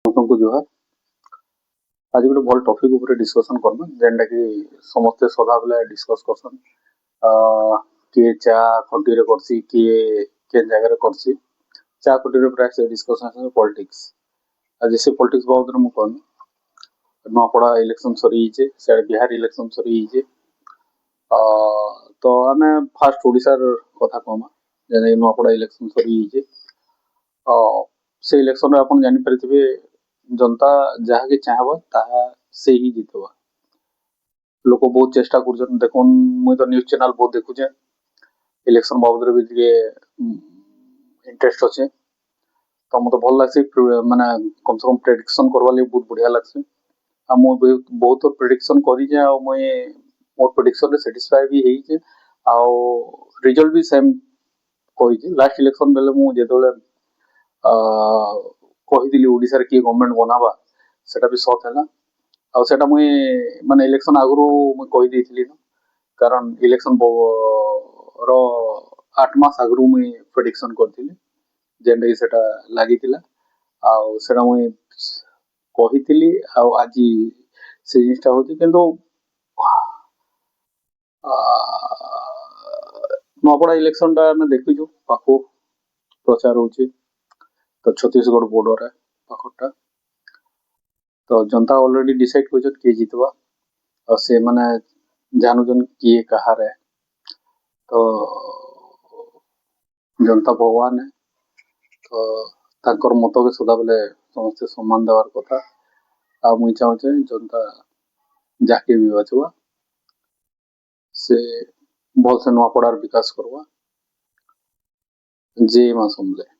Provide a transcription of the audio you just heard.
ସମସ୍ତଙ୍କୁ ଜୁହାର। ଆଜି ଗୋଟେ ଭଲ ଟପିକ ଉପରେ ଡିସ୍କସନ୍ କରମା ଯେନ୍ଟା କି ସମସ୍ତେ ସଦାବେଲେ ଡିସ୍କସ୍ କରସନ୍। କିଏ ଚା ଖଟିରେ କରସି, କିଏ କେନ୍ ଜାଗାରେ କରସି। ଚା ଖଟିରେ ପ୍ରାୟ ସେ ଡିସ୍କସନ୍ ପଲିଟିक्स। ଆଜି ସେ ପଲିଟିक्ସ ବାବଦରେ ମୁଁ କହିମି। ନୂଆପଡ଼ା ଇଲେକ୍ସନ୍ ସରିଯାଇଛେ, ସିଆଡ଼େ ବିହାର ଇଲେକ୍ସନ୍ ସରିଯାଇଛେ। ତ ଆମେ ଫାଷ୍ଟ ଓଡ଼ିଶାର କଥା କହମା, ଯେନ୍ଟାକି ନୂଆପଡ଼ା ଇଲେକ୍ସନ୍ ସରିଯାଇଛେ। ସେ ଇଲେକ୍ସନରେ ଆପଣ ଜାଣିପାରିଥିବେ जनता जहाँकि चाहब ताहा से ही जीतवा। लोक बहुत चेष्टा कर देखो, मुई तो न्यूज चैनल बहुत देखुचे, इलेक्शन बाबद भी टे इंटरेस्ट अच्छे। तो मत भल लगे माने कम से कम प्रेडिक्शन करवा लगे बहुत बढ़िया लगसे। आ मु बहुत प्रेडिक्शन करी आ मुई मोर प्रेडिक्शन रे सैटिस्फाई भी होइचे। आ रिजल्ट भी सेम कही। लास्ट इलेक्शन बेले मु जेतोले कही ओडिशा रे की गवर्नमेंट बनावा सेटा भी सत है। आ सेटा मुई माने इलेक्शन आगु मुई कही देथिली न, कारण इलेक्शन रो 8 मास आगु मुई प्रेडिक्शन करथिली जेंडा कि सेटा लागितिला। आ सेटा मुई कहिथिली आ आजि से जिनिसटा होती किंतु नूआपड़ा इलेक्शन टा मैं देखिछु पाखो प्रचार होची। तो छत्तीसगढ़ बॉर्डर है पाखटा। तो जनता ऑलरेडी डिसाइड कर किए जीतवा और से माने जानुजन किए कहार है। तो जनता भगवान है, तो ताकर मत के सदा बेले समस्ते सम्मान देवार कथा। आ मुई चाहूचे जनता जाके भी बचवा से भल से नूआपड़ार विकास करवा। जय मां समले।